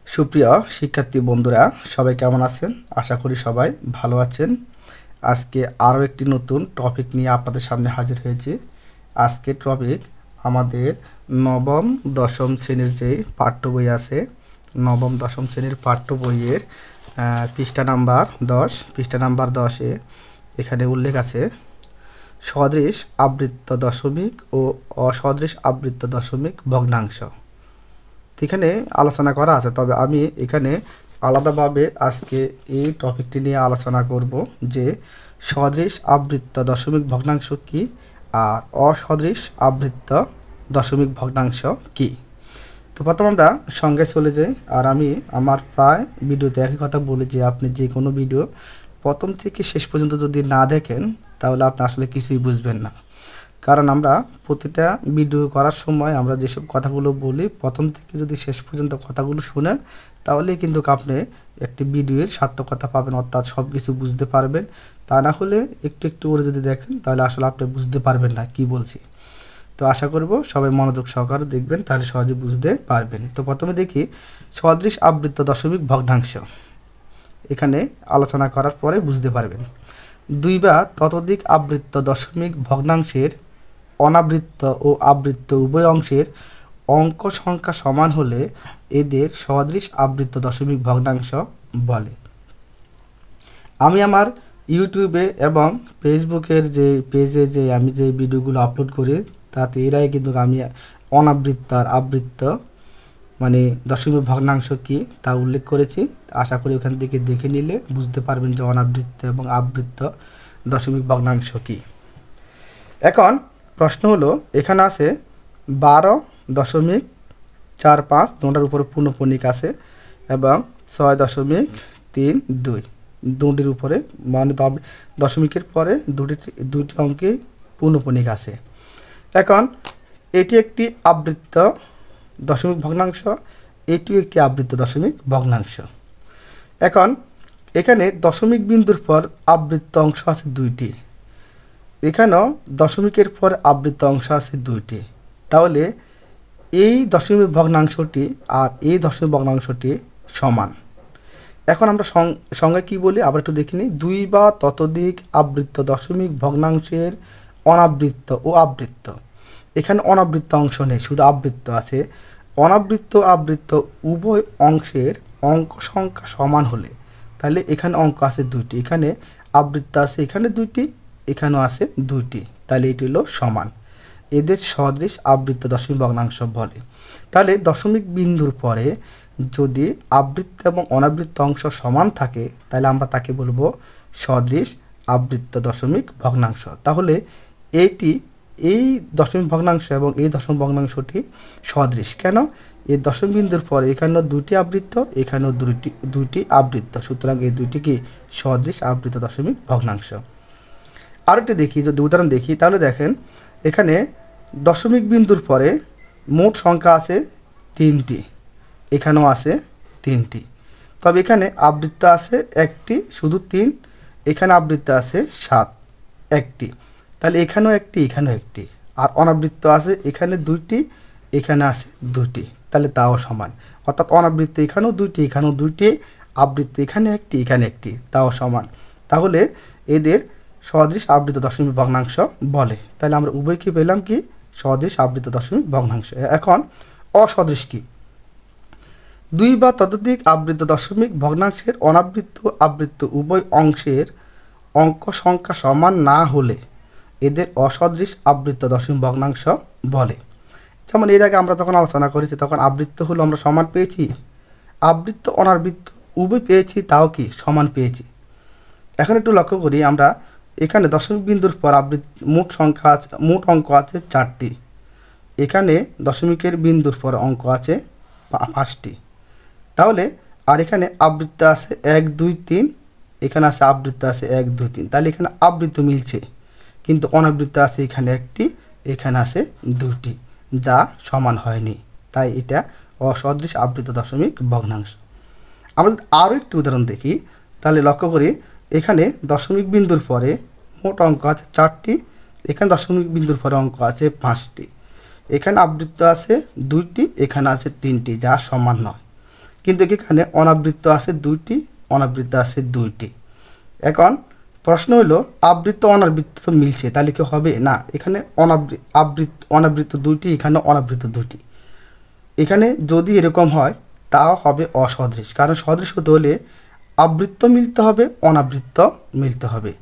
সুপ্রিয় শিক্ষার্থী বন্ধুরা, সবাই কেমন আছেন? আশা করি সবাই ভালো আছেন। আজকে আরও একটি নতুন টপিক নিয়ে আপনাদের সামনে হাজির হয়েছি। আজকের টপিক আমাদের নবম দশম শ্রেণীর যে পাঠ্য বই আছে, নবম দশম শ্রেণীর পাঠ্য বইয়ের পৃষ্ঠা নাম্বার 10। পৃষ্ঠা নাম্বার 10-এ এখানে উল্লেখ আছে সদৃশ আবৃত্ত দশমিক ও অসদৃশ আবৃত্ত দশমিক ভগ্নাংশ। এখানে আলোচনা করা আছে, তবে আমি এখানে আলাদাভাবে আজকে এই টপিকটি নিয়ে আলোচনা করব যে সদৃশ আবৃত্ত দশমিক ভগ্নাংশ কি আর অসদৃশ আবৃত্ত দশমিক ভগ্নাংশ কি। তো প্রথম আমরা সঙ্গে চলে যাই। আর আমি আমার প্রায় ভিডিওতে একই কথা বলি যে আপনি যে কোনো ভিডিও প্রথম থেকে শেষ পর্যন্ত যদি না দেখেন তাহলে আপনি আসলে কিছুই বুঝবেন না। কারণ আমরা প্রতিটা ভিডিও করার সময় আমরা যেসব কথাগুলো বলি প্রথম থেকে যদি শেষ পর্যন্ত কথাগুলো শুনেন তাহলে কিন্তু আপনি একটি ভিডিওর সার্থকতা পাবেন, অর্থাৎ সব কিছু বুঝতে পারবেন। তা না হলে একটু একটু করে যদি দেখেন তাহলে আসলে আপনি বুঝতে পারবেন না কি বলছি। তো আশা করব সবাই মনোযোগ সহকারে দেখবেন, তাহলে সহজে বুঝতে পারবেন। তো প্রথমে দেখি সদৃশ আবৃত্ত দশমিক ভগ্নাংশ। এখানে আলোচনা করার পরে বুঝতে পারবেন। দুই বা ততোধিক আবৃত্ত দশমিক ভগ্নাংশের অনাবৃত্ত ও আবৃত্ত উভয় অংশের অঙ্ক সংখ্যা সমান হলে এদের সদৃশ আবৃত্ত দশমিক ভগ্নাংশ বলে। আমি আমার ইউটিউবে এবং ফেসবুকের যে পেজে যে আমি যে ভিডিওগুলো আপলোড করি তাতে এরাই কিন্তু আমি অনাবৃত্ত আর আবৃত্ত মানে দশমিক ভগ্নাংশ কি তা উল্লেখ করেছি। আশা করি ওখান থেকে দেখে নিলে বুঝতে পারবেন যে অনাবৃত্ত এবং আবৃত্ত দশমিক ভগ্নাংশ কি। এখন প্রশ্ন হলো, এখানে আছে 12.45 দুটার উপরে পূর্ণপণিক আছে এবং 6.32 দুটির উপরে মানে দশমিকের পরে দুটি অঙ্কে পূর্ণপণিক আছে। এখন এটি একটি আবৃত্ত দশমিক ভগ্নাংশ, এটিও একটি আবৃত্ত দশমিক ভগ্নাংশ। এখন এখানে দশমিক বিন্দুর পর আবৃত্ত অংশ আছে দুইটি, এখানেও দশমিকের পর আবৃত্ত অংশ আছে দুইটি। তাহলে এই দশমিক ভগ্নাংশটি আর এই দশমিক ভগ্নাংশটি সমান। এখন আমরা সংজ্ঞা কী বলি আবার একটু দেখিনি। দুই বা ততোধিক আবৃত্ত দশমিক ভগ্নাংশের অনাবৃত্ত ও আবৃত্ত। এখানে অনাবৃত্ত অংশ নেই, শুধু আবৃত্ত আছে। অনাবৃত্ত আবৃত্ত উভয় অংশের অঙ্ক সংখ্যা সমান হলে, তাহলে এখানে অঙ্ক আছে দুইটি, এখানে আবৃত্ত আছে এখানে দুইটি, এখানেও আছে দুইটি, তাহলে এটি হলো সমান। এদের সদৃশ আবৃত্ত দশমিক ভগ্নাংশ বলে। তাহলে দশমিক বিন্দুর পরে যদি আবৃত্ত এবং অনাবৃত্ত অংশ সমান থাকে তাহলে আমরা তাকে বলবো সদৃশ আবৃত্ত দশমিক ভগ্নাংশ। তাহলে এই দশমিক ভগ্নাংশ এবং এই দশমিক ভগ্নাংশটি সদৃশ কেন? এই দশমিক বিন্দুর পরে এখানেও দুইটি আবৃত্ত, এখানেও দুইটি আবৃত্ত, সুতরাং এই দুইটি কি সদৃশ আবৃত্ত দশমিক ভগ্নাংশ। আরেকটি দেখি, যদি উদাহরণ দেখি তাহলে দেখেন এখানে দশমিক বিন্দুর পরে মোট সংখ্যা আছে 3টি, এখানেও আছে 3টি, তবে এখানে আবৃত্ত আছে একটি, শুধু 3, এখানে আবৃত্ত আছে 7 একটি, তাহলে এখানেও একটি এখানেও একটি, আর অনাবৃত্ত আছে এখানে 2টি, এখানে আছে 2টি, তাহলে তাও সমান। অর্থাৎ অনাবৃত্ত এখানেও 2টি এখানেও 2টি, আবৃত্ত এখানে একটি এখানে একটি, তাও সমান। তাহলে এদের সদৃশ আবৃত্ত দশমিক ভগ্নাংশ বলে। তাহলে আমরা উভয়কে পেলাম কি সদৃশ আবৃত্ত দশমিক ভগ্নাংশ। এখন অসদৃশ কি? দুই বা ততোধিক আবৃত্ত দশমিক ভগ্নাংশের অনাবৃত্ত আবৃত্ত উভয় অংশের অঙ্ক সংখ্যা সমান না হলে এদের অসদৃশ আবৃত্ত দশমিক ভগ্নাংশ বলে। যেমন এর আগে আমরা যখন আলোচনা করেছি তখন আবৃত্ত হলো আমরা সমান পেয়েছি, আবৃত্ত অনাবৃত্ত উভয় পেয়েছি, তাও কি সমান পেয়েছি। এখন একটু লক্ষ্য করি আমরা, এখানে দশমিক বিন্দুর পর মোট সংখ্যা আছে, মোট অঙ্ক আছে 4টি, এখানে দশমিকের বিন্দুর পর অঙ্ক আছে 5টি, তাহলে আর এখানে আবৃত্ত আছে 1 2 3, এখানে আছে আবৃত্ত আছে 1 2 3, তাহলে এখানে আবৃত্ত মিলছে, কিন্তু অনাবৃত্ত আছে এখানে একটি, এখানে আছে 2টি, যা সমান হয়নি, তাই এটা অসদৃশ আবৃত্ত দশমিক ভগ্নাংশ। আমরা যদি আরও একটি উদাহরণ দেখি তাহলে লক্ষ্য করি এখানে দশমিক বিন্দুর পরে মোট অঙ্ক আছে 4টি, এখানে দশমিক বিন্দুর পরে অঙ্ক আছে 5টি, এখানে আবৃত্ত আছে 2টি, এখানে আছে 3টি, যা সমান নয়। কিন্তু এখানে অনাবৃত্ত আছে দুইটি, অনাবৃত্ত আছে দুইটি। এখন প্রশ্ন হলো আবৃত্ত অনাবৃত্ত তো মিলছে, তাহলে কি হবে? না, এখানে অনাবৃত্ত দুইটি, এখানে অনাবৃত্ত দুইটি। এখানে যদি এরকম হয় তাও হবে অসদৃশ, কারণ সদৃশ হতে হলে আবৃত্ত মিলতে হবে, অনাবৃত্ত মিলতে হবে।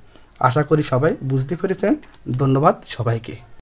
আশা করি সবাই বুঝতে পেরেছেন। ধন্যবাদ সবাইকে।